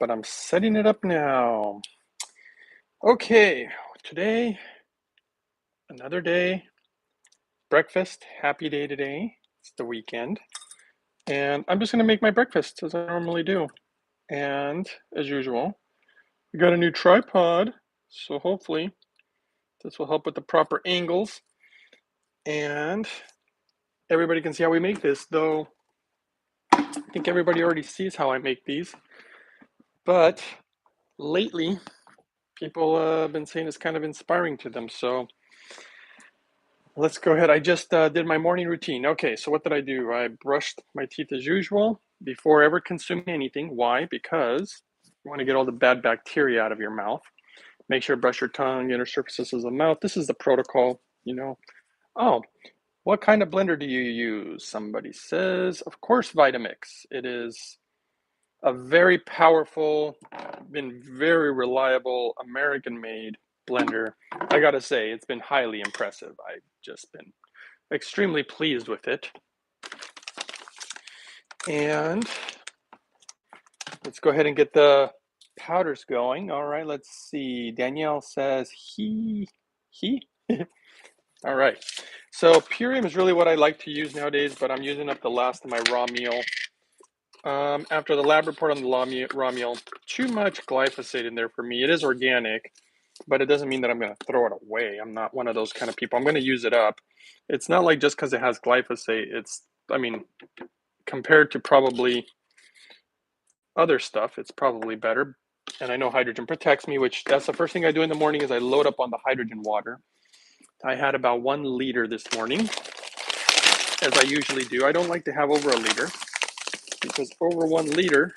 but I'm setting it up now. Okay, today, another day, breakfast, happy day today. It's the weekend, and I'm just gonna make my breakfast as I normally do. And as usual, we got a new tripod, so hopefully this will help with the proper angles, and everybody can see how we make this, though I think everybody already sees how I make these, but lately people have been saying it's kind of inspiring to them, so let's go ahead. I just did my morning routine. Okay, so what did I do? I brushed my teeth as usual before ever consuming anything. Why? Because you want to get all the bad bacteria out of your mouth. Make sure to brush your tongue, inner surfaces of the mouth. This is the protocol, you know. Oh, what kind of blender do you use? Somebody says, of course, Vitamix. It is a very powerful, been very reliable, American-made blender. I gotta say, it's been highly impressive. I've just been extremely pleased with it. And let's go ahead and get the powders going. All right, let's see. Danielle says he. All right. So Purium is really what I like to use nowadays, but I'm using up the last of my raw meal. After the lab report on the raw meal, too much glyphosate in there for me. It is organic, but it doesn't mean that I'm going to throw it away. I'm not one of those kind of people. I'm going to use it up. It's not like just because it has glyphosate, I mean, compared to probably other stuff, it's probably better. And I know hydrogen protects me, which that's the first thing I do in the morning is I load up on the hydrogen water. I had about 1 liter this morning, as I usually do. I don't like to have over a liter because over 1 liter,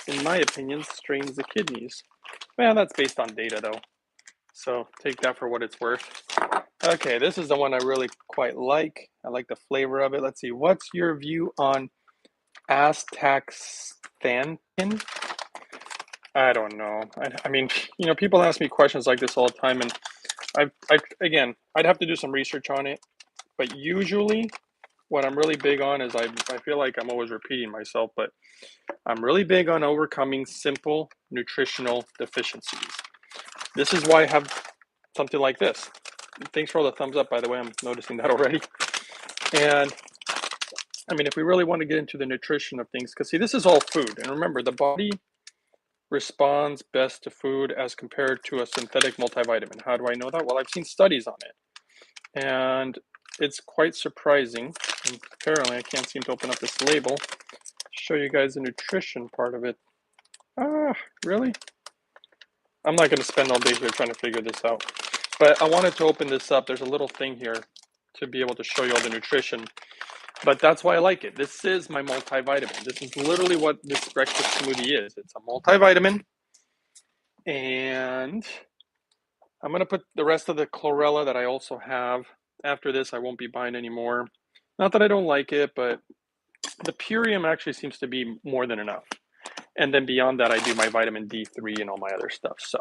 in my opinion, strains the kidneys. Well, that's based on data though. So take that for what it's worth. Okay, this is the one I really quite like. I like the flavor of it. Let's see, what's your view on astaxanthin? I don't know. I mean, people ask me questions like this all the time, and again, I'd have to do some research on it. But usually, what I'm really big on is I feel like I'm always repeating myself, but I'm really big on overcoming simple nutritional deficiencies. This is why I have something like this. Thanks for all the thumbs up, by the way. I'm noticing that already. And I mean, if we really want to get into the nutrition of things, because see, this is all food. And remember, the body responds best to food as compared to a synthetic multivitamin. How do I know that? Well, I've seen studies on it. And it's quite surprising. And apparently, I can't seem to open up this label. Show you guys the nutrition part of it. Ah, really? I'm not going to spend all day here trying to figure this out. But I wanted to open this up. There's a little thing here to be able to show you all the nutrition. But that's why I like it. This is my multivitamin. This is literally what this breakfast smoothie is. It's a multivitamin. And I'm going to put the rest of the chlorella that I also have. After this, I won't be buying anymore. Not that I don't like it, but the Purium actually seems to be more than enough. And then beyond that, I do my vitamin D3 and all my other stuff. So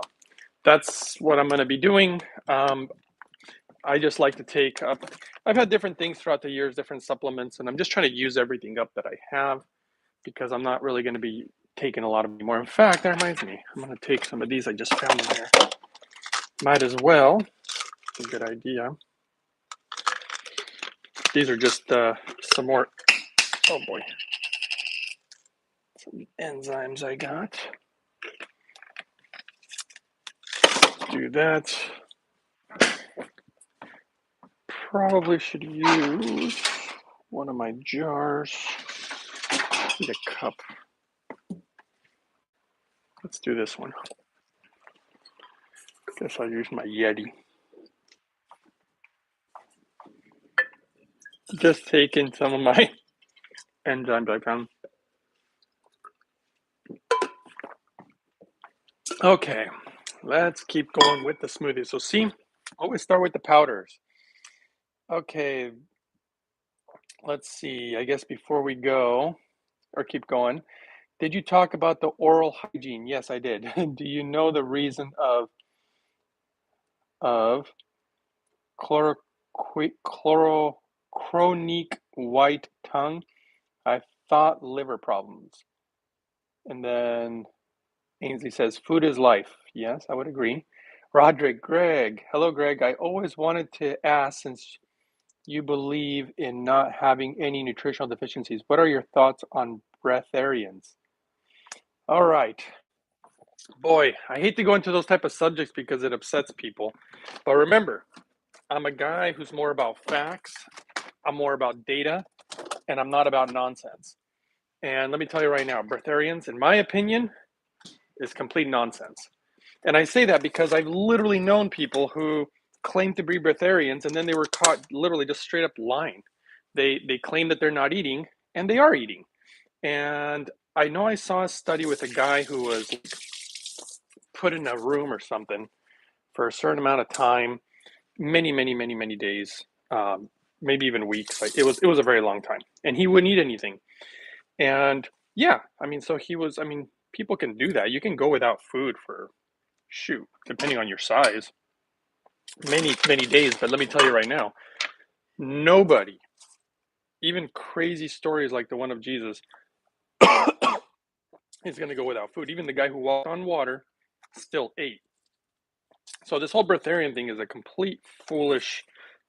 that's what I'm going to be doing. I just like to take up, I've had different things throughout the years, different supplements, and I'm just trying to use everything up that I have because I'm not really going to be taking a lot of more. In fact, that reminds me, I'm going to take some of these I just found in there. Might as well. It's a good idea. These are just some more, oh boy, some enzymes I got. Do that. Probably should use one of my jars. I need a cup. Let's do this one. Guess I'll use my Yeti. Just taking some of my enzymes I found. Okay, let's keep going with the smoothie. So see, always start with the powders. Okay, let's see. I guess before we go, or keep going, did you talk about the oral hygiene? Yes, I did. Do you know the reason of chronic white tongue? I thought liver problems. And then Ainsley says, food is life. Yes, I would agree. Roderick, Greg. Hello, Greg. I always wanted to ask, since you believe in not having any nutritional deficiencies, what are your thoughts on breatharians? All right. Boy, I hate to go into those type of subjects because it upsets people. But remember, I'm a guy who's more about facts, I'm more about data, and I'm not about nonsense. And let me tell you right now, breatharians, in my opinion, is complete nonsense. And I say that because I've literally known people who claim to be breatharians and then they were caught literally just straight up lying. They claim that they're not eating and they are eating. And I know I saw a study with a guy who was put in a room or something for a certain amount of time, many days, maybe even weeks. Like it was a very long time, and he wouldn't eat anything. And yeah, I mean, so he was. I mean, people can do that. You can go without food for shoot, depending on your size, many days. But let me tell you right now, nobody, even crazy stories like the one of Jesus, is going to go without food. Even the guy who walked on water still ate. So this whole breatharian thing is a complete foolish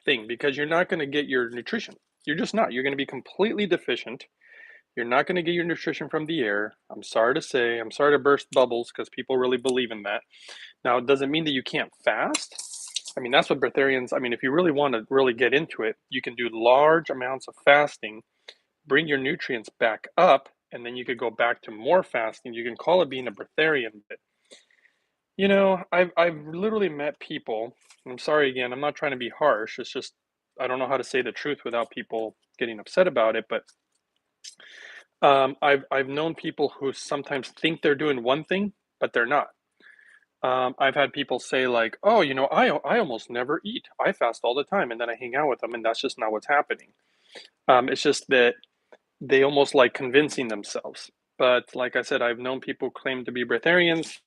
thing because you're not going to get your nutrition. You're just not. You're going to be completely deficient. You're not going to get your nutrition from the air. I'm sorry to say. I'm sorry to burst bubbles because people really believe in that. Now, it doesn't mean that you can't fast. I mean, that's what breatharians, I mean, if you really want to really get into it, you can do large amounts of fasting, bring your nutrients back up, and then you could go back to more fasting. You can call it being a breatharian, but I've literally met people. I'm sorry again, I'm not trying to be harsh. It's just I don't know how to say the truth without people getting upset about it. But I've known people who sometimes think they're doing one thing, but they're not. I've had people say like, "Oh, I almost never eat. I fast all the time," and then I hang out with them, and that's just not what's happening. It's just that they almost like convincing themselves. But like I said, I've known people claim to be breatharians,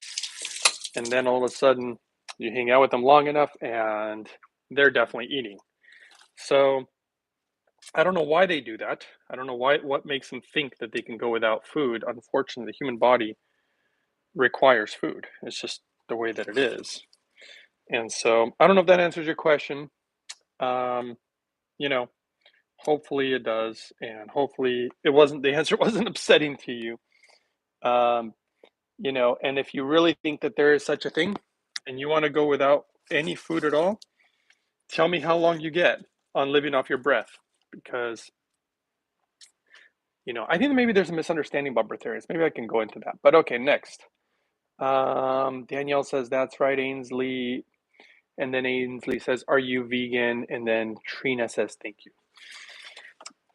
and then all of a sudden you hang out with them long enough and they're definitely eating. So I don't know why they do that. I don't know what makes them think that they can go without food. Unfortunately, the human body requires food. It's just the way that it is. And so I don't know if that answers your question. Um, you know, hopefully it does, and hopefully it wasn't the answer wasn't upsetting to you. Um, and if you really think that there is such a thing and you want to go without any food at all, tell me how long you get on living off your breath, because I think maybe there's a misunderstanding about breatharians. Maybe I can go into that. But okay, next. Danielle says that's right, Ainsley, and then Ainsley says, "Are you vegan?" And then Trina says, "Thank you."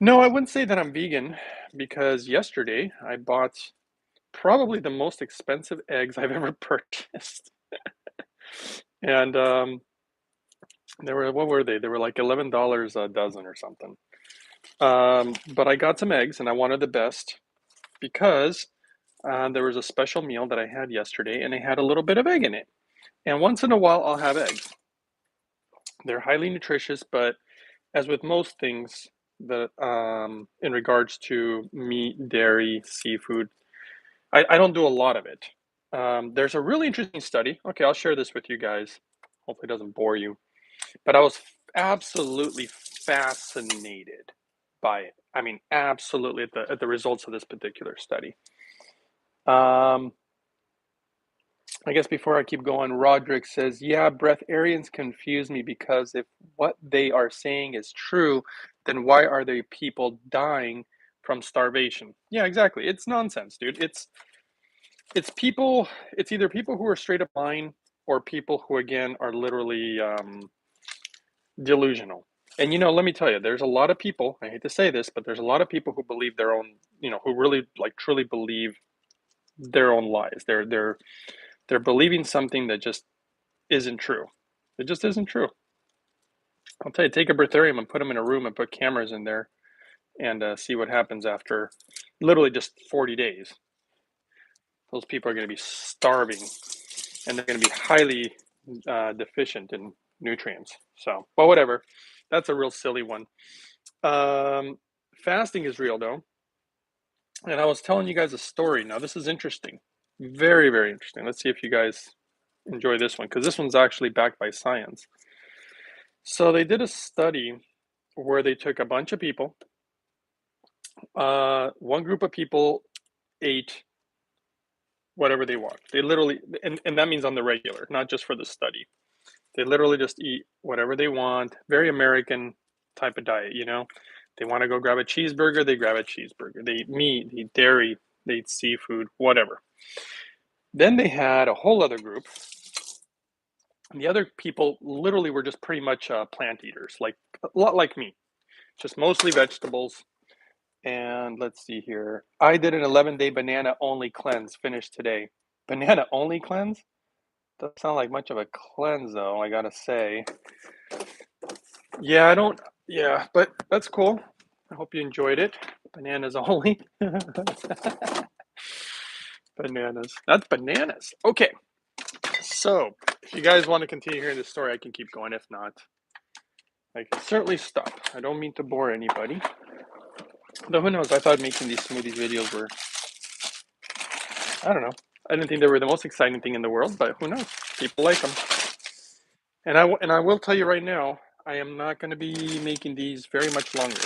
No, I wouldn't say that I'm vegan because yesterday I bought probably the most expensive eggs I've ever purchased, and they were what were they? They were like $11 a dozen or something. But I got some eggs and I wanted the best because there was a special meal that I had yesterday and it had a little bit of egg in it. And once in a while, I'll have eggs. They're highly nutritious, but as with most things that in regards to meat, dairy, seafood, I don't do a lot of it. There's a really interesting study. Okay, I'll share this with you guys. Hopefully, it doesn't bore you. But I was absolutely fascinated by it. I mean, absolutely at the results of this particular study. Um, I guess before I keep going, Roderick says, yeah, breatharians confuse me because if what they are saying is true, then why are there people dying from starvation? Yeah, exactly. It's nonsense, dude. It's people, it's either people who are straight up lying or people who again are literally delusional. And let me tell you, there's a lot of people, I hate to say this, but there's a lot of people who believe their own, who really like truly believe their own lies. They're believing something that just isn't true. It just isn't true. I'll tell you, take a breatharium and put them in a room and put cameras in there and see what happens after literally just 40 days. Those people are going to be starving and they're going to be highly deficient in nutrients. So, but whatever. That's a real silly one. Fasting is real though. And I was telling you guys a story. Now, this is interesting. Very, very interesting. Let's see if you guys enjoy this one, because this one's actually backed by science. So they did a study where they took a bunch of people. One group of people ate whatever they want. They literally, and that means on the regular, not just for the study. They literally just eat whatever they want. Very American type of diet, you know? They want to go grab a cheeseburger, they grab a cheeseburger. They eat meat, they eat dairy, they eat seafood, whatever. Then they had a whole other group. And the other people literally were just pretty much plant eaters, like a lot like me, just mostly vegetables. And let's see here. I did an 11-day banana only cleanse, finished today. Banana only cleanse? Doesn't sound like much of a cleanse, though, I gotta say. Yeah, I don't, yeah, but that's cool. I hope you enjoyed it. Bananas only. Bananas. That's bananas. Okay, so if you guys want to continue hearing this story, I can keep going. If not, I can certainly stop. I don't mean to bore anybody. Though who knows, I thought making these smoothie videos were, I don't know. I didn't think they were the most exciting thing in the world, but who knows? People like them. And I will tell you right now, I am not going to be making these very much longer.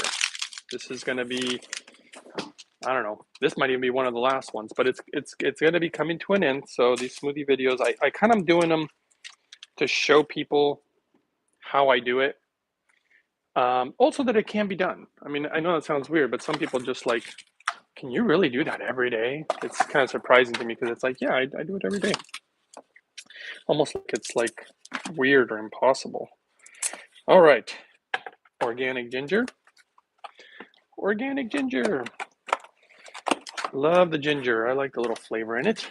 This is going to be, I don't know. This might even be one of the last ones, but it's going to be coming to an end. So these smoothie videos, I kind of doing them to show people how I do it. Also that it can be done. I mean, I know that sounds weird, but some people just like, can you really do that every day? It's kind of surprising to me because it's like, yeah, I do it every day. Almost like it's like weird or impossible. All right, organic ginger. Organic ginger. Love the ginger. I like the little flavor in it.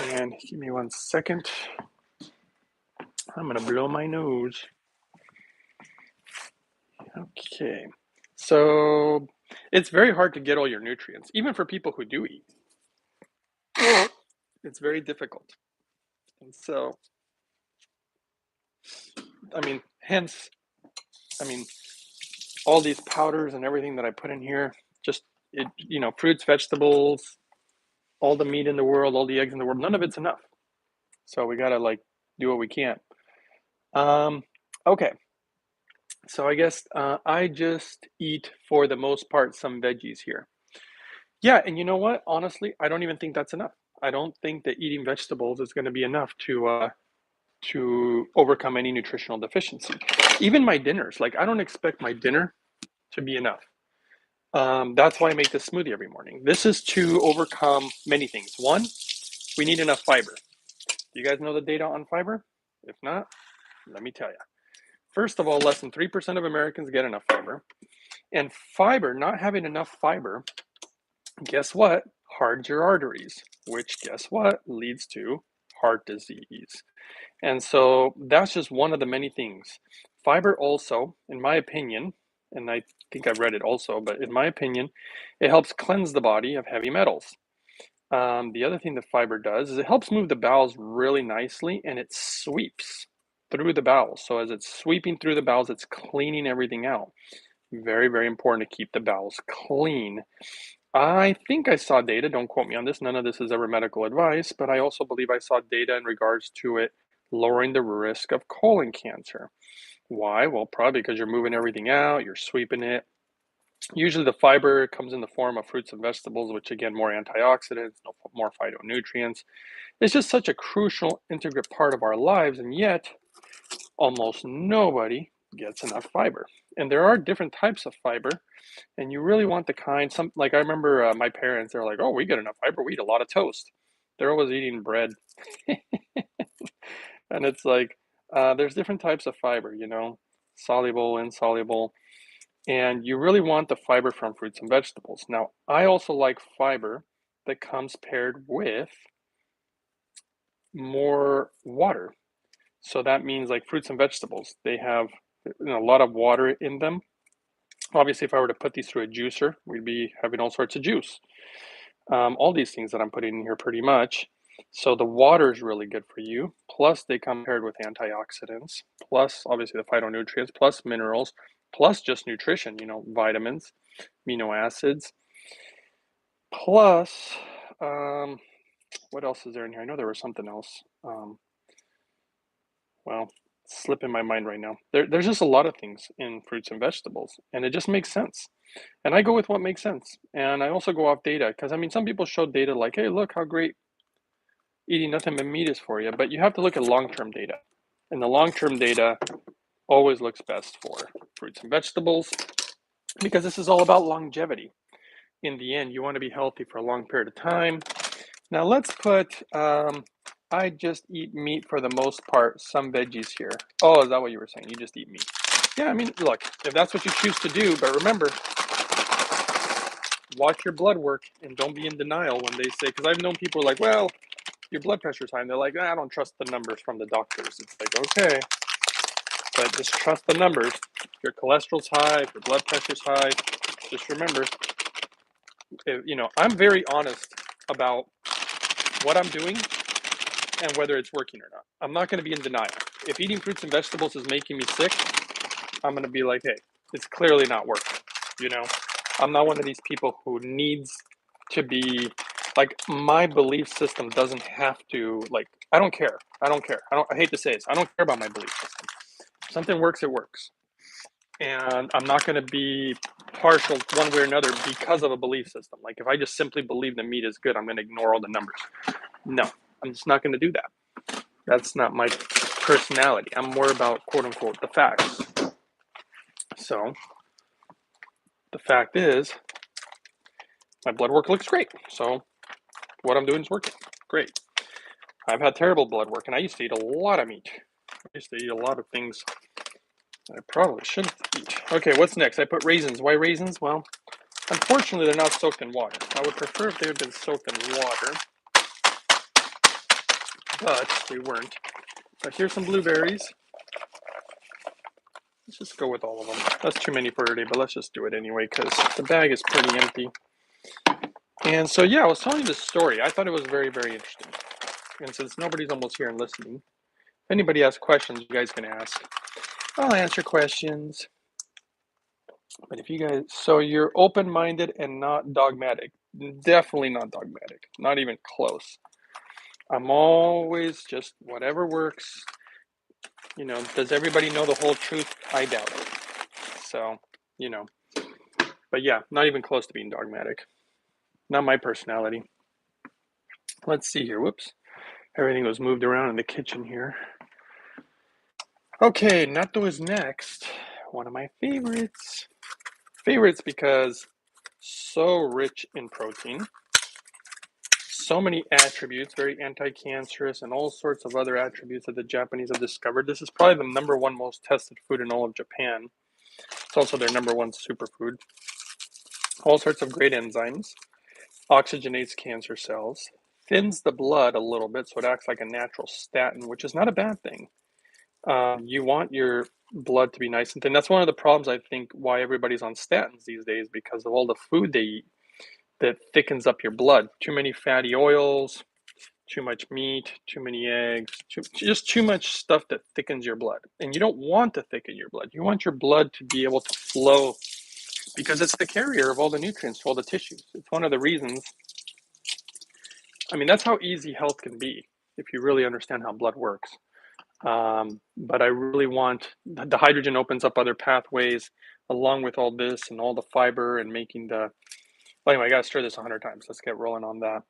And give me 1 second. I'm gonna blow my nose. Okay. So it's very hard to get all your nutrients, even for people who do eat. It's very difficult. And so, I mean, hence, I mean, all these powders and everything that I put in here, just, it, you know, fruits, vegetables, all the meat in the world, all the eggs in the world, none of it's enough. So we gotta like do what we can. Okay. So I guess I just eat for the most part some veggies here. Yeah, and you know what? Honestly, I don't even think that's enough. I don't think that eating vegetables is going to be enough to overcome any nutritional deficiency. Even my dinners, like I don't expect my dinner to be enough. That's why I make this smoothie every morning. This is to overcome many things. One, we need enough fiber. Do you guys know the data on fiber? If not, let me tell you. First of all, less than 3% of Americans get enough fiber. And fiber, not having enough fiber, guess what? Hardens your arteries, which guess what? Leads to heart disease. And so that's just one of the many things. Fiber also, in my opinion, and I think I've read it also, but in my opinion, it helps cleanse the body of heavy metals. The other thing that fiber does is it helps move the bowels really nicely and it sweeps through the bowels. So as it's sweeping through the bowels, it's cleaning everything out. Very, very important to keep the bowels clean. I think I saw data, don't quote me on this, none of this is ever medical advice, but I also believe I saw data in regards to it lowering the risk of colon cancer. Why? Well, probably because you're moving everything out, you're sweeping it. Usually the fiber comes in the form of fruits and vegetables, which again, more antioxidants, more phytonutrients. It's just such a crucial integrate part of our lives, and yet almost nobody gets enough fiber. And there are different types of fiber, and you really want the kind, some like I remember my parents, they're like, oh, we get enough fiber, we eat a lot of toast. They're always eating bread. And it's like, there's different types of fiber, you know, soluble, insoluble, and you really want the fiber from fruits and vegetables. Now, I also like fiber that comes paired with more water. So that means like fruits and vegetables, they have, you know, a lot of water in them. Obviously, if I were to put these through a juicer, we'd be having all sorts of juice. All these things that I'm putting in here pretty much. So the water is really good for you. Plus, they come paired with antioxidants, plus obviously the phytonutrients, plus minerals, plus just nutrition, you know, vitamins, amino acids. Plus, What else is there in here? I know there was something else. Well, it's slipping my mind right now. There's just a lot of things in fruits and vegetables, and it just makes sense. And I go with what makes sense. And I also go off data because I mean, some people show data like, hey, look how great eating nothing but meat is for you. But you have to look at long-term data. And the long-term data always looks best for fruits and vegetables because this is all about longevity. In the end, you want to be healthy for a long period of time. Now let's put, I just eat meat for the most part, some veggies here. Oh, is that what you were saying? You just eat meat. Yeah, I mean, look, if that's what you choose to do, but remember, watch your blood work and don't be in denial when they say, because I've known people like, well, your blood pressure's high. And they're like, I don't trust the numbers from the doctors. It's like, okay, but just trust the numbers. If your cholesterol's high, if your blood pressure's high, just remember, I'm very honest about what I'm doing and whether it's working or not. I'm not going to be in denial. If eating fruits and vegetables is making me sick, I'm going to be like, hey, it's clearly not working. You know, I'm not one of these people who needs to be like, my belief system doesn't have to, like, I don't care. I hate to say this. I don't care about my belief system. If something works, it works. And I'm not going to be partial one way or another because of a belief system. Like, if I just simply believe the meat is good, I'm going to ignore all the numbers. No, I'm just not going to do that. That's not my personality. I'm more about, quote unquote, the facts. So the fact is, my blood work looks great. So what I'm doing is working great. I've had terrible blood work, and I used to eat a lot of meat. I used to eat a lot of things I probably shouldn't eat. Okay, what's next? I put raisins. Why raisins? Well, unfortunately, they're not soaked in water. I would prefer if they had been soaked in water, but they weren't. But here's some blueberries. Let's just go with all of them. That's too many for today, but let's just do it anyway because the bag is pretty empty. And so, yeah, I was telling you this story. I thought it was very, very interesting. And since nobody's almost here and listening, if anybody has questions, you guys can ask. I'll answer questions. But if you guys, so you're open-minded and not dogmatic. Definitely not dogmatic. Not even close. I'm always just whatever works. Does everybody know the whole truth? I doubt it. So, but yeah, not even close to being dogmatic. Not my personality. Let's see here. Whoops. Everything was moved around in the kitchen here. Okay, natto is next. One of my favorites. Favorites because so rich in protein. So many attributes, very anti-cancerous and all sorts of other attributes that the Japanese have discovered. This is probably the number one most tested food in all of Japan. It's also their number one superfood. All sorts of great enzymes. Oxygenates cancer cells. Thins the blood a little bit so it acts like a natural statin, which is not a bad thing. You want your blood to be nice and thin. That's one of the problems, I think, why everybody's on statins these days, because of all the food they eat that thickens up your blood. Too many fatty oils, too much meat, too many eggs, just too much stuff that thickens your blood. And you don't want to thicken your blood. You want your blood to be able to flow because it's the carrier of all the nutrients to all the tissues. It's one of the reasons. I mean, that's how easy health can be if you really understand how blood works. But I really want the hydrogen opens up other pathways along with all this and all the fiber and making the. Well, anyway, I got to stir this 100 times. Let's get rolling on that.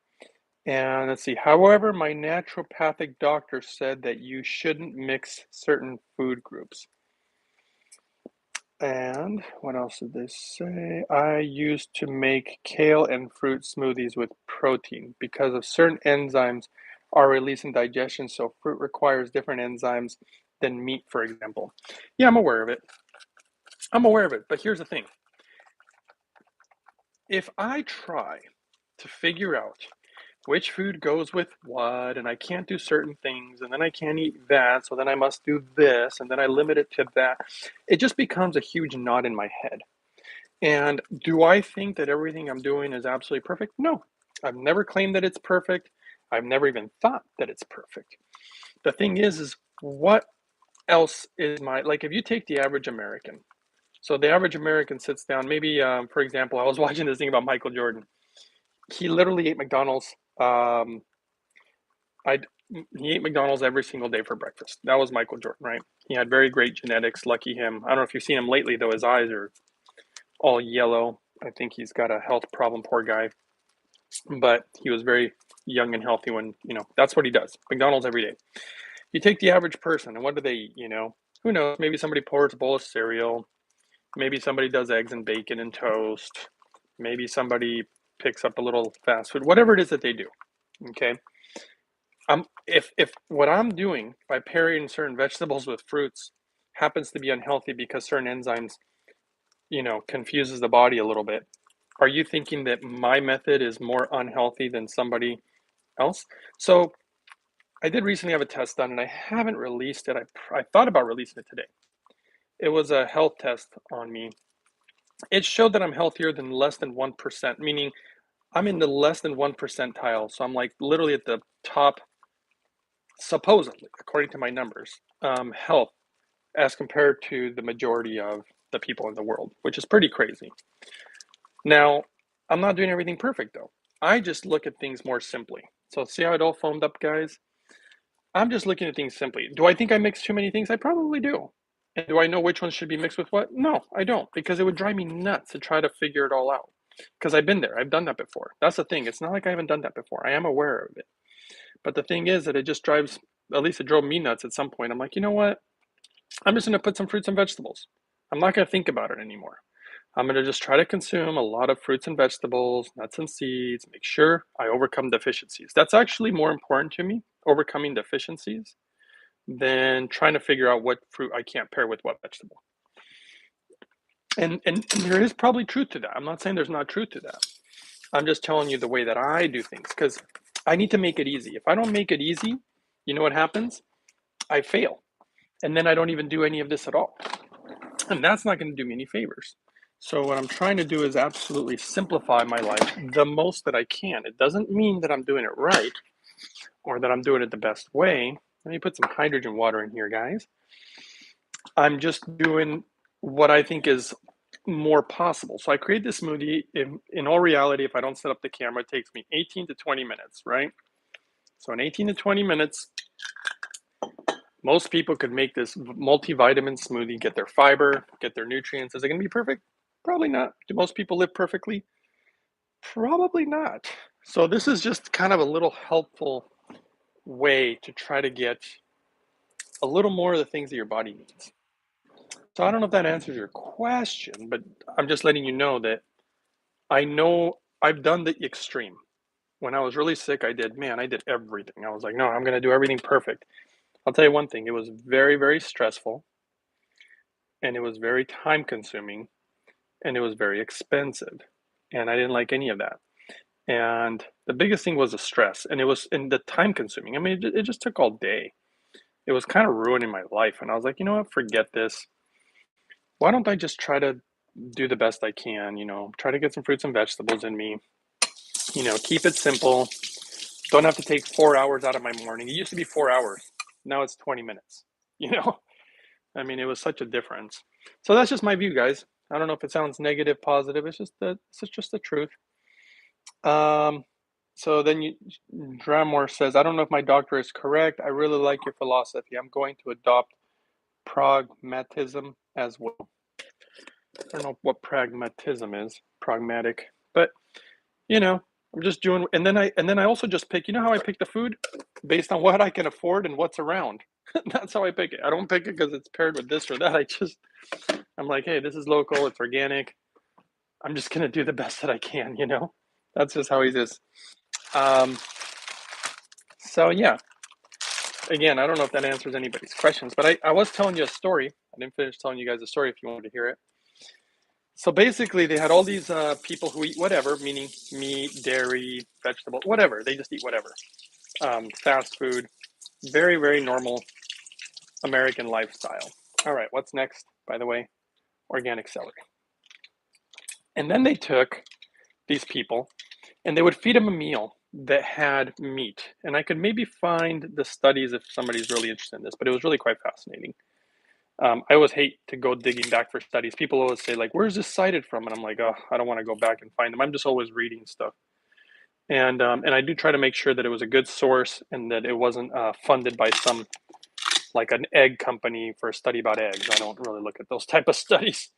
And let's see. However, my naturopathic doctor said that you shouldn't mix certain food groups. And what else did they say? I used to make kale and fruit smoothies with protein because of certain enzymes are released in digestion. So fruit requires different enzymes than meat, for example. Yeah, I'm aware of it. But here's the thing. If I try to figure out which food goes with what, and I can't do certain things, and then I can't eat that, so then I must do this, and then I limit it to that, it just becomes a huge knot in my head. And do I think that everything I'm doing is absolutely perfect? No. I've never claimed that it's perfect. I've never even thought that it's perfect. The thing is what else is like if you take the average American, so the average American sits down, maybe, for example, I was watching this thing about Michael Jordan. He literally ate McDonald's Um, he ate McDonald's every single day for breakfast. That was Michael Jordan, right? He had very great genetics. Lucky him. I don't know if you've seen him lately, though. His eyes are all yellow. I think he's got a health problem. Poor guy. But he was very young and healthy when, that's what he does. McDonald's every day. You take the average person, and what do they eat? Who knows? Maybe somebody pours a bowl of cereal. Maybe somebody does eggs and bacon and toast. Maybe somebody picks up a little fast food. Whatever it is that they do. Okay. If what I'm doing by pairing certain vegetables with fruits happens to be unhealthy because certain enzymes, confuses the body a little bit, are you thinking that my method is more unhealthy than somebody else? So I did recently have a test done, and I haven't released it. I thought about releasing it today. It was a health test on me. It showed that I'm healthier than less than 1%, meaning I'm in the less than 1 percentile. So I'm like literally at the top, supposedly, according to my numbers, health as compared to the majority of the people in the world, which is pretty crazy. Now, I'm not doing everything perfect though. I just look at things more simply. So see how it all foamed up, guys? I'm just looking at things simply. Do I think I mix too many things? I probably do. And do I know which ones should be mixed with what? No, I don't, because it would drive me nuts to try to figure it all out. Because I've been there, I've done that before. That's the thing. It's not like I haven't done that before. I am aware of it. But the thing is that it just drives, at least it drove me nuts at some point. I'm like, you know what? I'm just going to put some fruits and vegetables. I'm not going to think about it anymore. I'm going to just try to consume a lot of fruits and vegetables, nuts and seeds, make sure I overcome deficiencies. That's actually more important to me, overcoming deficiencies, than trying to figure out what fruit I can't pair with what vegetable. And there is probably truth to that. I'm not saying there's not truth to that. I'm just telling you the way that I do things, because I need to make it easy. If I don't make it easy, you know what happens? I fail. And then I don't even do any of this at all. And that's not going to do me any favors. So what I'm trying to do is absolutely simplify my life the most that I can. It doesn't mean that I'm doing it right or that I'm doing it the best way. Let me put some hydrogen water in here, guys. I'm just doing what I think is more possible. So I create this smoothie. In all reality, if I don't set up the camera, it takes me 18 to 20 minutes, right? So in 18 to 20 minutes, most people could make this multivitamin smoothie, get their fiber, get their nutrients. Is it going to be perfect? Probably not. Do most people live perfectly? Probably not. So this is just kind of a little helpful way to try to get a little more of the things that your body needs. So I don't know if that answers your question, but I'm just letting you know that I know I've done the extreme. When I was really sick, I did everything. I was like, no, I'm going to do everything perfect. I'll tell you one thing, it was very, very stressful, and it was very time consuming, and it was very expensive. And I didn't like any of that. And the biggest thing was the stress, and it was in the time consuming. I mean, it just took all day. It was kind of ruining my life. And I was like, you know what, forget this. Why don't I just try to do the best I can, try to get some fruits and vegetables in me, keep it simple. Don't have to take 4 hours out of my morning. It used to be 4 hours. Now it's 20 minutes, you know? I mean, it was such a difference. So that's just my view, guys. I don't know if it sounds negative, positive. It's just the truth. Um, so then Dramore says, I don't know if my doctor is correct. I really like your philosophy. I'm going to adopt pragmatism as well. I don't know what pragmatism is, pragmatic, but I'm just doing, and then I also just pick, how I pick the food based on what I can afford and what's around. That's how I pick it. I don't pick it because it's paired with this or that. I'm like, hey, this is local, it's organic. I'm just gonna do the best that I can. That's just how it is. Um, so yeah, again, I don't know if that answers anybody's questions, but I was telling you a story. I didn't finish telling you guys a story if you wanted to hear it. So basically, they had all these people who eat whatever, meaning meat, dairy, vegetable, whatever. They just eat whatever. Fast food, very, very normal American lifestyle. All right, what's next, by the way? Organic celery. And then they took these people and they would feed them a meal that had meat. And I could maybe find the studies if somebody's really interested in this, but it was really quite fascinating. I always hate to go digging back for studies. People always say, like, where's this cited from? And I'm like, oh, I don't want to go back and find them. I'm just always reading stuff. And I do try to make sure that it was a good source and that it wasn't funded by some like an egg company for a study about eggs. I don't really look at those type of studies.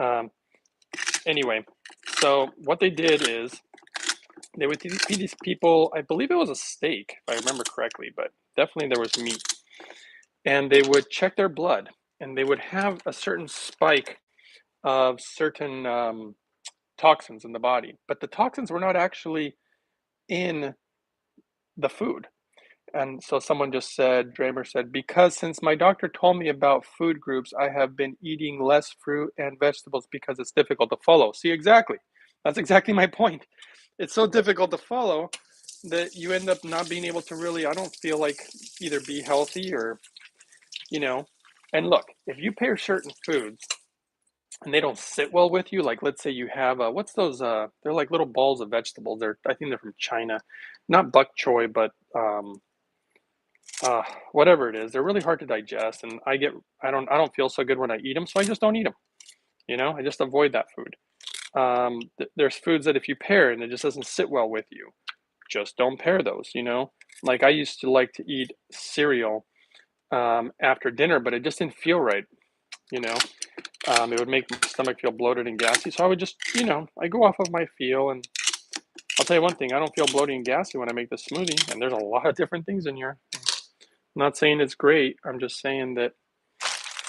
Um, anyway, so what they did is they would feed these people, I believe it was a steak, if I remember correctly, but definitely there was meat. And they would check their blood, and they would have a certain spike of certain toxins in the body. But the toxins were not actually in the food. And so someone just said, Dramer said, because since my doctor told me about food groups, I have been eating less fruit and vegetables because it's difficult to follow. See, exactly. That's exactly my point. It's so difficult to follow that you end up not being able to really, I don't feel like either be healthy or, you know. And look, if you pair certain foods and they don't sit well with you, like let's say you have, what's those, they're like little balls of vegetables. I think they're from China, not bok choy, but uh, whatever it is, they're really hard to digest, and I don't feel so good when I eat them, so I just don't eat them. I just avoid that food. There's foods that if you pair and it just doesn't sit well with you, just don't pair those. Like I used to like to eat cereal after dinner, but it just didn't feel right. You know, it would make my stomach feel bloated and gassy, so I would just, I go off of my feel, and I'll tell you one thing: I don't feel bloated and gassy when I make the smoothie, and there's a lot of different things in here. I'm not saying it's great. I'm just saying that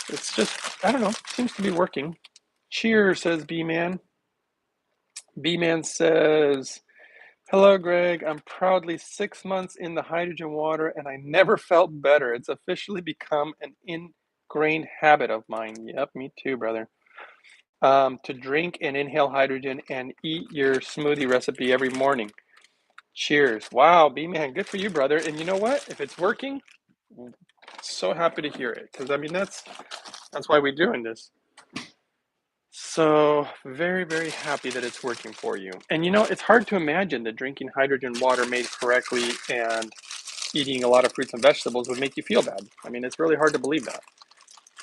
it's just, I don't know, seems to be working. Cheers, says B Man. B Man says, hello, Greg. I'm proudly 6 months in the hydrogen water and I never felt better. It's officially become an ingrained habit of mine. Yep, me too, brother. To drink and inhale hydrogen and eat your smoothie recipe every morning. Cheers. Wow, B Man, good for you, brother. And you know what? If it's working, so happy to hear it. Because I mean that's why we're doing this. So very, very happy that it's working for you. And it's hard to imagine that drinking hydrogen water made correctly and eating a lot of fruits and vegetables would make you feel bad. I mean, it's really hard to believe that.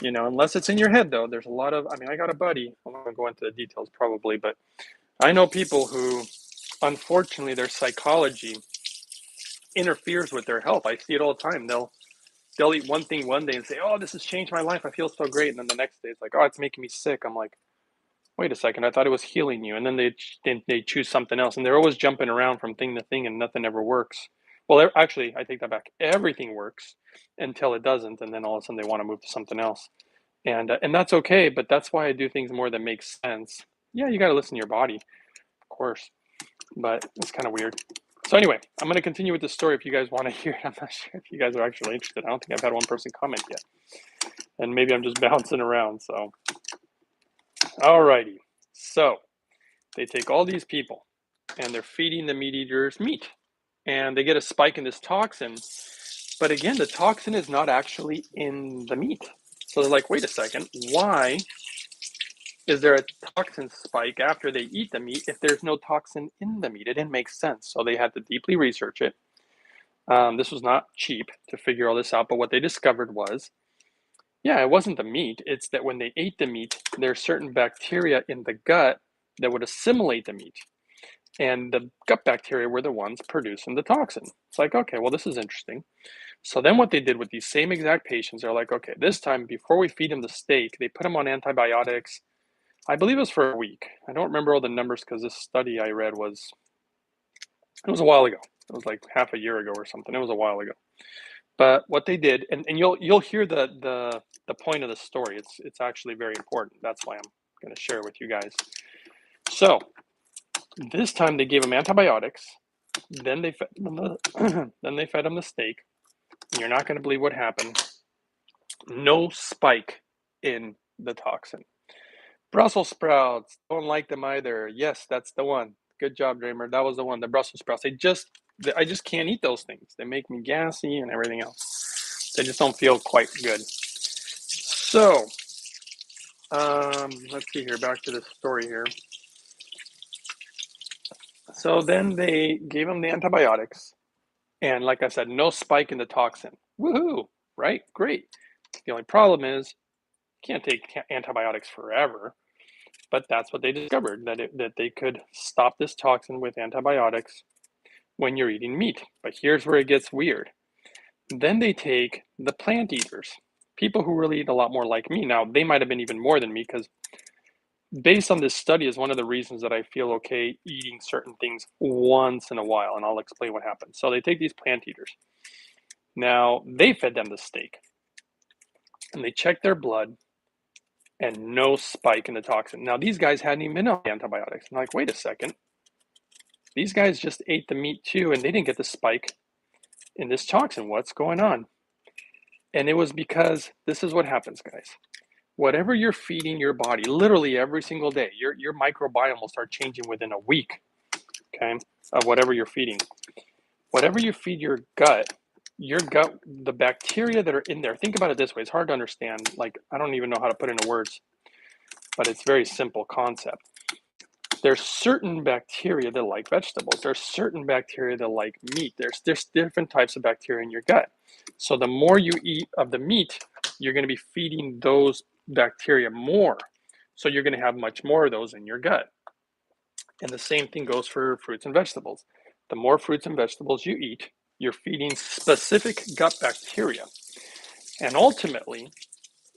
Unless it's in your head though. There's a lot of, I mean, I got a buddy, I'm not gonna go into the details probably, but I know people who unfortunately their psychology interferes with their health. I see it all the time. They'll eat one thing one day and say, oh, this has changed my life. I feel so great. And then the next day it's like, oh, it's making me sick. I'm like, wait a second, I thought it was healing you. And then they choose something else, and they're always jumping around from thing to thing, and nothing ever works. Well, actually, I take that back. Everything works until it doesn't, and then all of a sudden they want to move to something else, and that's okay. But that's why I do things more that make sense. Yeah, you got to listen to your body, of course, but it's kind of weird. So anyway, I'm going to continue with the story if you guys want to hear it. I'm not sure if you guys are actually interested. I don't think I've had one person comment yet, and maybe I'm just bouncing around. So, alrighty. So they take all these people and they're feeding the meat eaters meat, and they get a spike in this toxin. But again, the toxin is not actually in the meat. So they're like, wait a second, why is there a toxin spike after they eat the meat if there's no toxin in the meat? It didn't make sense. So they had to deeply research it. This was not cheap to figure all this out, but what they discovered was, yeah, it wasn't the meat. It's that when they ate the meat, there's certain bacteria in the gut that would assimilate the meat. And the gut bacteria were the ones producing the toxin. It's like, okay, well, this is interesting. So then what they did with these same exact patients, they're like, okay, this time before we feed them the steak, they put them on antibiotics. I believe it was for a week. I don't remember all the numbers because this study I read it was a while ago. It was like half a year ago or something. It was a while ago. But what they did, and you'll hear the point of the story. It's actually very important. That's why I'm going to share it with you guys. So this time they gave them antibiotics. Then they fed them then they fed them the steak. You're not going to believe what happened. No spike in the toxin. Brussels sprouts, don't like them either. Yes, that's the one. Good job, Dramer. That was the one. The Brussels sprouts. I just can't eat those things. They make me gassy and everything else. They just don't feel quite good. So, let's see here. Back to the story here. So then they gave them the antibiotics. And like I said, no spike in the toxin. Woohoo, right? Great. The only problem is you can't take antibiotics forever, but that's what they discovered, that they could stop this toxin with antibiotics. when you're eating meat. But here's where it gets weird. Then they take the plant eaters, people who really eat a lot more like me. Now, they might have been even more than me, because based on this study is one of the reasons that I feel okay eating certain things once in a while, and I'll explain what happens. So they take these plant eaters. Now, they fed them the steak, and they checked their blood, and no spike in the toxin. Now, these guys hadn't even been on antibiotics. I'm like, wait a second. These guys just ate the meat too, and they didn't get the spike in this toxin. What's going on? And it was because this is what happens, guys. Whatever you're feeding your body, literally every single day, your microbiome will start changing within a week, okay, of whatever you're feeding. Whatever you feed your gut, the bacteria that are in there, think about it this way. It's hard to understand. Like, I don't even know how to put it into words, but it's a very simple concept. There's certain bacteria that like vegetables. There's certain bacteria that like meat. There's different types of bacteria in your gut. So the more you eat of the meat, you're going to be feeding those bacteria more. So you're going to have much more of those in your gut. And the same thing goes for fruits and vegetables. The more fruits and vegetables you eat, you're feeding specific gut bacteria. And ultimately,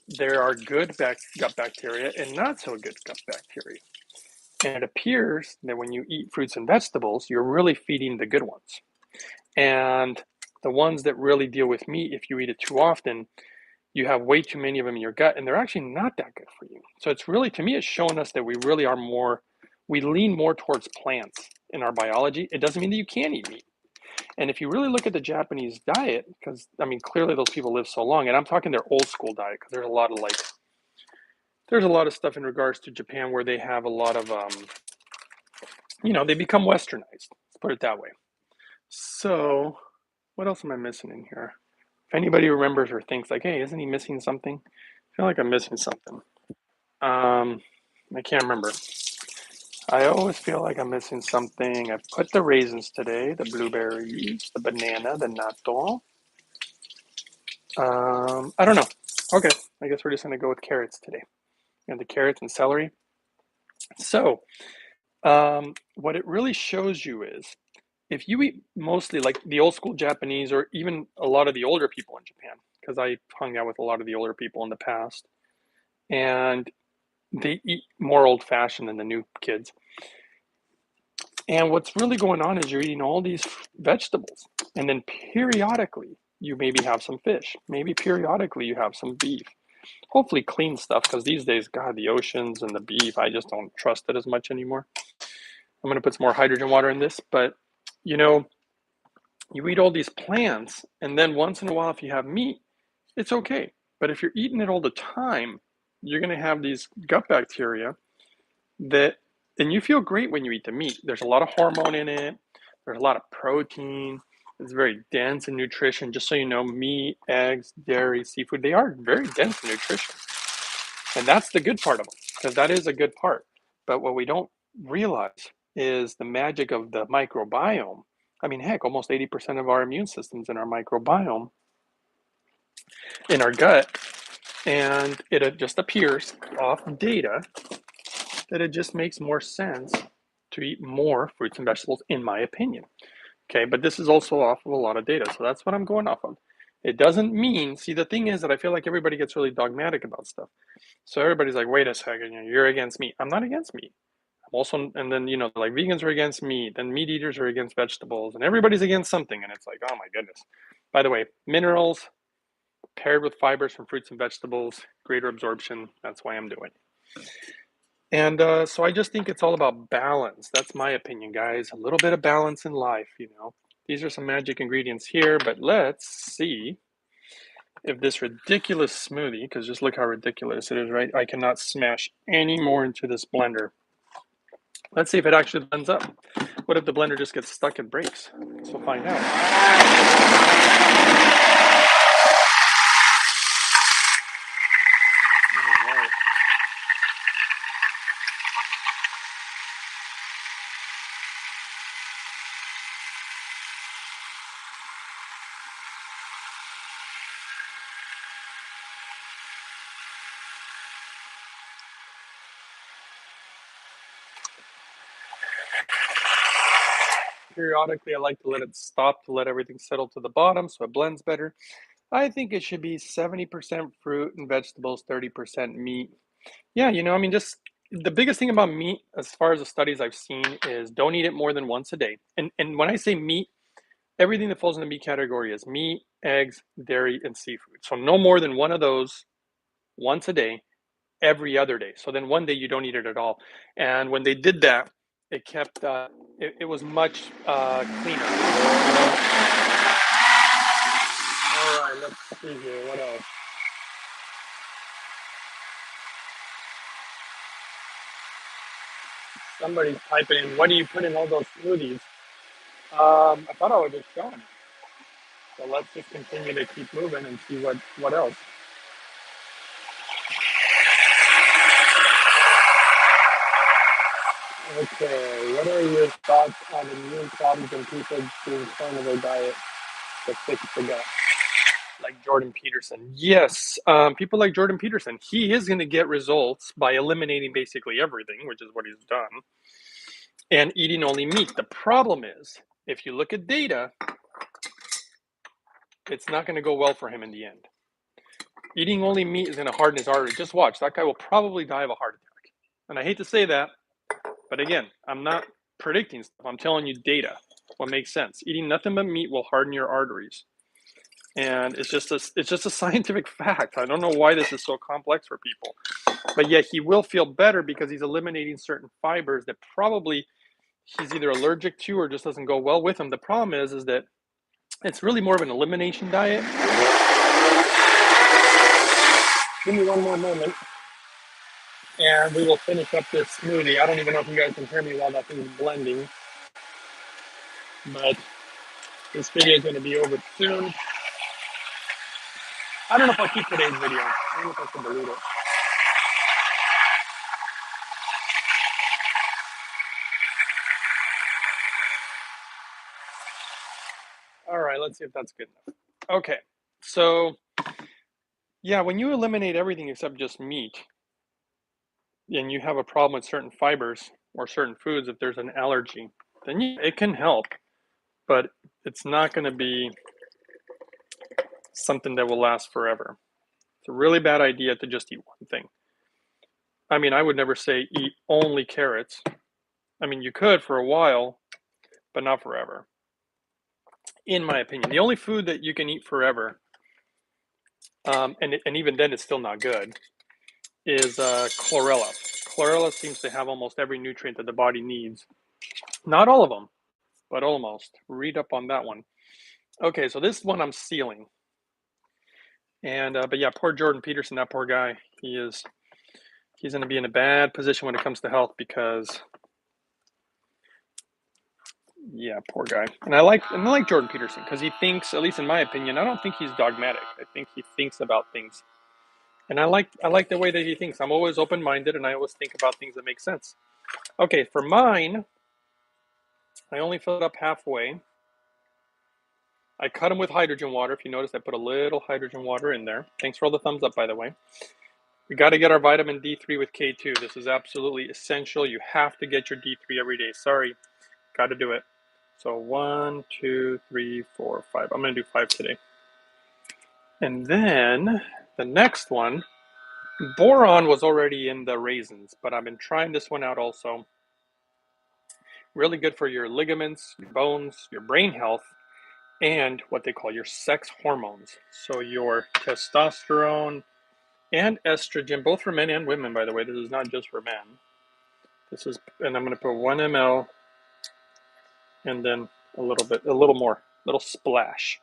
there are good gut bacteria and not so good gut bacteria. And it appears that when you eat fruits and vegetables, you're really feeding the good ones. And the ones that really deal with meat, if you eat it too often, you have way too many of them in your gut, and they're actually not that good for you. So it's really, to me, it's showing us that we really are more, we lean more towards plants in our biology. It doesn't mean that you can't eat meat. And if you really look at the Japanese diet, because, I mean, clearly those people live so long, and I'm talking their old school diet, because there's a lot of stuff in regards to Japan where they have a lot of, they become westernized. Let's put it that way. So, what else am I missing in here? If anybody remembers or thinks like, hey, isn't he missing something? I feel like I'm missing something. I can't remember. I always feel like I'm missing something. I put the raisins today, the blueberries, the banana, the natto. I don't know. Okay, I guess we're just gonna go with carrots today, and the carrots and celery. So, what it really shows you is if you eat mostly like the old school Japanese, or even a lot of the older people in Japan, because I hung out with a lot of the older people in the past, and they eat more old fashioned than the new kids. And what's really going on is you're eating all these vegetables, and then periodically you maybe have some fish, maybe periodically you have some beef. Hopefully clean stuff, because these days, God, the oceans and the beef, I just don't trust it as much anymore. I'm going to put some more hydrogen water in this, but you know, you eat all these plants, and then once in a while, if you have meat, it's okay. But if you're eating it all the time, you're going to have these gut bacteria that, and you feel great when you eat the meat. There's a lot of hormone in it. There's a lot of protein. It's very dense in nutrition. Just so you know, meat, eggs, dairy, seafood, they are very dense in nutrition. And that's the good part of them, because that is a good part. But what we don't realize is the magic of the microbiome. I mean, heck, almost 80% of our immune system's in our microbiome, in our gut. And it just appears off data that it just makes more sense to eat more fruits and vegetables, in my opinion. Okay, but this is also off of a lot of data, so that's what I'm going off of. It doesn't mean, see, the thing is that I feel like everybody gets really dogmatic about stuff. So everybody's like, wait a second, you're against meat. I'm not against meat. I'm also, and then, like vegans are against meat, and meat eaters are against vegetables, and everybody's against something, and it's like, oh my goodness. By the way, minerals paired with fibers from fruits and vegetables, greater absorption, that's why I'm doing it. And so I just think it's all about balance. That's my opinion, guys. A little bit of balance in life. These are some magic ingredients here, but let's see if this ridiculous smoothie, because just look how ridiculous it is, right? I cannot smash any more into this blender. Let's see if it actually blends up. What if the blender just gets stuck and breaks? So we'll find out. periodically. I like to let it stop to let everything settle to the bottom so it blends better. I think it should be 70% fruit and vegetables, 30% meat. Yeah, I mean, just the biggest thing about meat, as far as the studies I've seen, is don't eat it more than once a day. And when I say meat, everything that falls in the meat category is meat, eggs, dairy, and seafood. So no more than one of those once a day, every other day. So then one day you don't eat it at all. And when they did that, it kept it was much cleaner. All right, let's see here. What else? Somebody's typing in, what do you put in all those smoothies? I thought I was just showing. So let's just continue to keep moving and see what else. Okay, what are your thoughts on immune problems in people doing carnivore diet to fix the gut? Like Jordan Peterson. Yes, people like Jordan Peterson. He is going to get results by eliminating basically everything, which is what he's done, and eating only meat. The problem is, if you look at data, it's not going to go well for him in the end. Eating only meat is going to harden his artery. Just watch. That guy will probably die of a heart attack. And I hate to say that, but again, I'm not predicting stuff. I'm telling you data. What makes sense? Eating nothing but meat will harden your arteries. And it's just a scientific fact. I don't know why this is so complex for people. But yet he will feel better because he's eliminating certain fibers that probably he's either allergic to or just doesn't go well with him. The problem is that it's really more of an elimination diet. Give me one more moment and we will finish up this smoothie. I don't even know if you guys can hear me while that thing's blending, but this video is going to be over soon. I don't know if I'll keep today's video. I don't know if I should delete it. All right, let's see if that's good enough. Okay, so yeah, when you eliminate everything except just meat, and you have a problem with certain fibers or certain foods, if there's an allergy, then it can help, but it's not going to be something that will last forever. It's a really bad idea to just eat one thing. I mean, I would never say eat only carrots. I mean, you could for a while, but not forever. In my opinion, the only food that you can eat forever, and even then it's still not good, is chlorella. Chlorella seems to have almost every nutrient that the body needs. Not all of them, but almost. Read up on that one. Okay, so this one I'm sealing. And but yeah, poor Jordan Peterson, that poor guy. He's going to be in a bad position when it comes to health because yeah, poor guy. And I like Jordan Peterson because he thinks, at least in my opinion, I don't think he's dogmatic. I think he thinks about things. And I like the way that he thinks. I'm always open-minded and I always think about things that make sense. Okay, for mine, I only filled up halfway. I cut them with hydrogen water. If you notice, I put a little hydrogen water in there. Thanks for all the thumbs up, by the way. We got to get our vitamin D3 with K2. This is absolutely essential. You have to get your D3 every day. Sorry, got to do it. So 1, 2, 3, 4, 5. I'm going to do 5 today. And then the next one, boron was already in the raisins, but I've been trying this one out also. Really good for your ligaments, your bones, your brain health, and what they call your sex hormones. So your testosterone and estrogen, both for men and women, by the way. This is not just for men. And I'm going to put 1 ml and then a little more, little splash.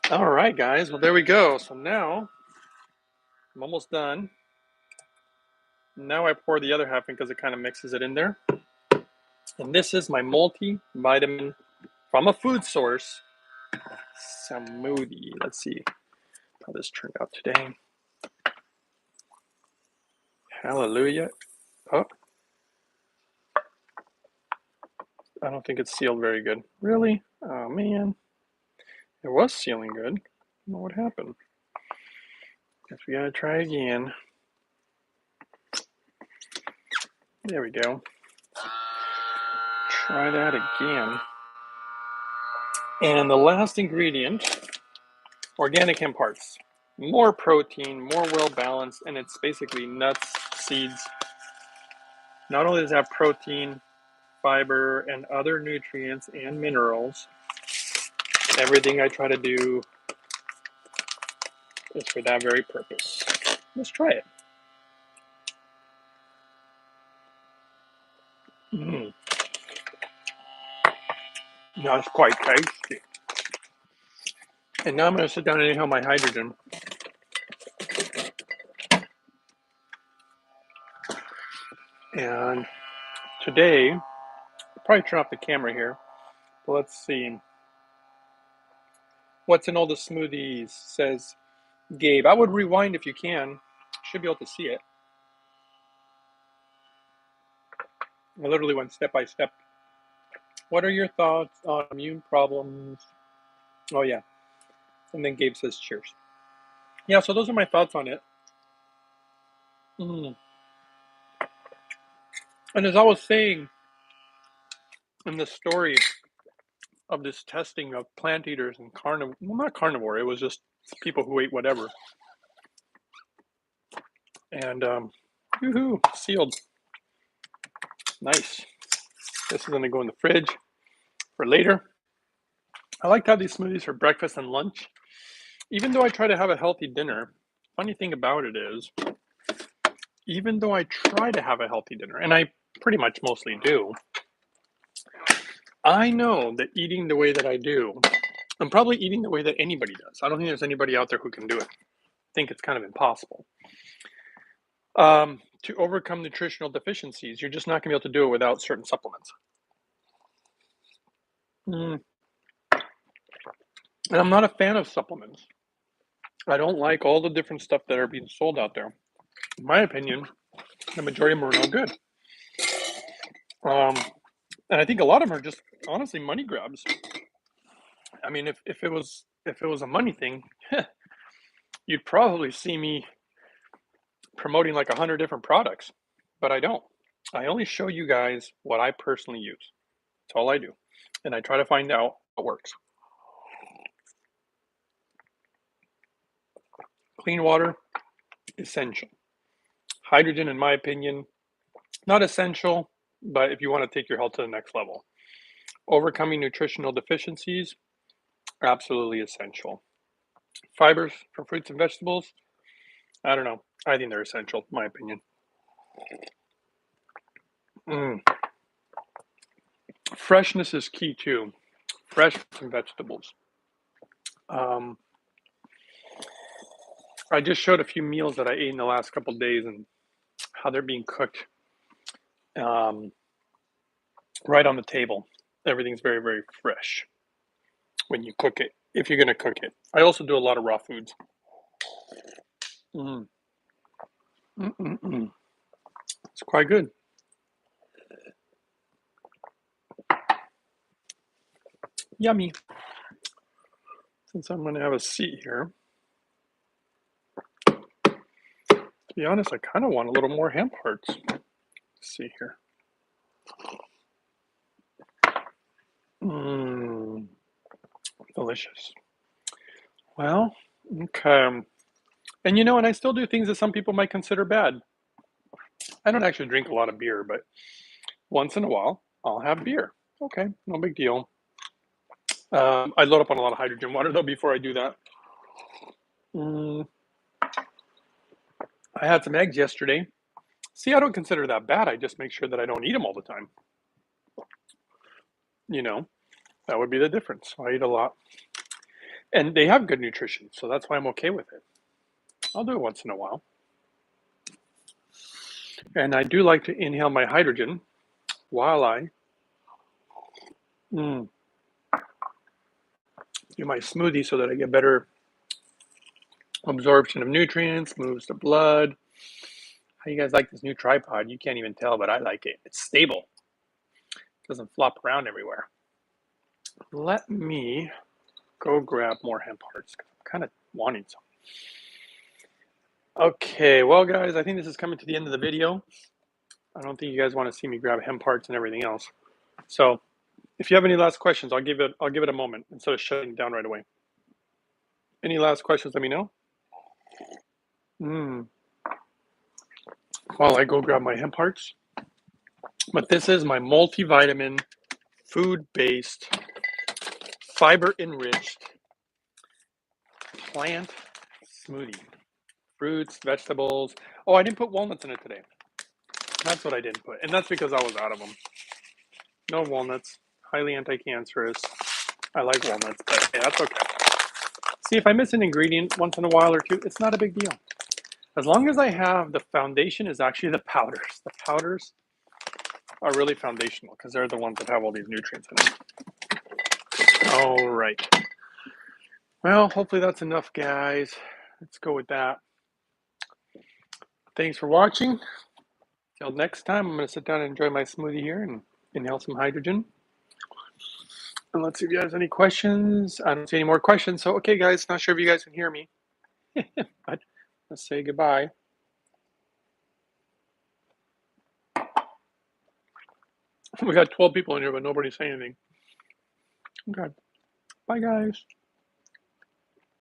All right, guys. Well, there we go. So now I'm almost done. Now I pour the other half in because it kind of mixes it in there. And this is my multivitamin from a food source smoothie. Let's see how this turned out today. Hallelujah. Oh, I don't think it's sealed very good. Really? Oh, man. It was sealing good. I don't know what happened. Guess we gotta try again. There we go. Try that again. And the last ingredient, organic hemp hearts. More protein, more well-balanced, and it's basically nuts, seeds. Not only does it have protein, fiber, and other nutrients and minerals, everything I try to do is for that very purpose. Let's try it. That's quite tasty. And now I'm going to sit down and inhale my hydrogen. And today, I'll probably turn off the camera here, but let's see. What's in all the smoothies, says Gabe. I would rewind if you can. Should be able to see it. I literally went step by step. What are your thoughts on immune problems? Oh, yeah. And then Gabe says cheers. Yeah, so those are my thoughts on it. And as I was saying in the story of this testing of plant eaters and carnivore, well, not carnivore, it was just people who ate whatever. And woohoo, sealed. Nice. This is going to go in the fridge for later. I like to have these smoothies for breakfast and lunch. Even though I try to have a healthy dinner, funny thing about it is, even though I try to have a healthy dinner, and I pretty much mostly do, I know that eating the way that I do, I'm probably eating the way that anybody does. I don't think there's anybody out there who can do it. I think it's kind of impossible. To overcome nutritional deficiencies, you're just not going to be able to do it without certain supplements. And I'm not a fan of supplements. I don't like all the different stuff that are being sold out there. In my opinion, the majority of them are no good. And I think a lot of them are just honestly money grabs. I mean, if it was a money thing, you'd probably see me promoting like 100 different products, but I don't. I only show you guys what I personally use. That's all I do. And I try to find out what works. Clean water, essential. Hydrogen, in my opinion, not essential, but if you want to take your health to the next level. Overcoming nutritional deficiencies, absolutely essential. Fibers from fruits and vegetables, I don't know. I think they're essential, in my opinion. Freshness is key too. Fresh fruits and vegetables. I just showed a few meals that I ate in the last couple of days and how they're being cooked right on the table. Everything's very, very fresh when you cook it, if you're going to cook it. I also do a lot of raw foods. It's quite good. Yummy. Since I'm going to have a seat here, to be honest, I kind of want a little more hemp hearts. Let's see here. Delicious. Well, okay. And you know, and I still do things that some people might consider bad. I don't actually drink a lot of beer, but once in a while, I'll have beer. Okay, no big deal. I load up on a lot of hydrogen water though before I do that. I had some eggs yesterday. See, I don't consider that bad. I just make sure that I don't eat them all the time. You know, that would be the difference. I eat a lot. And they have good nutrition, so that's why I'm okay with it. I'll do it once in a while. And I do like to inhale my hydrogen while I do my smoothie so that I get better absorption of nutrients, moves the blood. How you guys like this new tripod? You can't even tell, but I like it. It's stable. It doesn't flop around everywhere. Let me go grab more hemp hearts because I'm kind of wanting some. Okay, well, guys, I think this is coming to the end of the video. I don't think you guys want to see me grab hemp hearts and everything else. So If you have any last questions, I'll give it a moment instead of shutting down right away. Any last questions, let me know. While I go grab my hemp hearts. But this is my multivitamin, food-based, fiber-enriched plant smoothie. Fruits, vegetables. Oh, I didn't put walnuts in it today. That's what I didn't put. And that's because I was out of them. No walnuts. Highly anti-cancerous. I like walnuts, but hey, that's okay. See, if I miss an ingredient once in a while or two, it's not a big deal. As long as I have the foundation is actually the powders. The powders are really foundational because they're the ones that have all these nutrients in them. All right. Well, hopefully that's enough, guys. Let's go with that. Thanks for watching. Till next time, I'm going to sit down and enjoy my smoothie here and inhale some hydrogen. And let's see if you guys have any questions. I don't see any more questions. So, okay, guys, not sure if you guys can hear me, but let's say goodbye. We got 12 people in here, but nobody's saying anything. Okay. Bye, guys.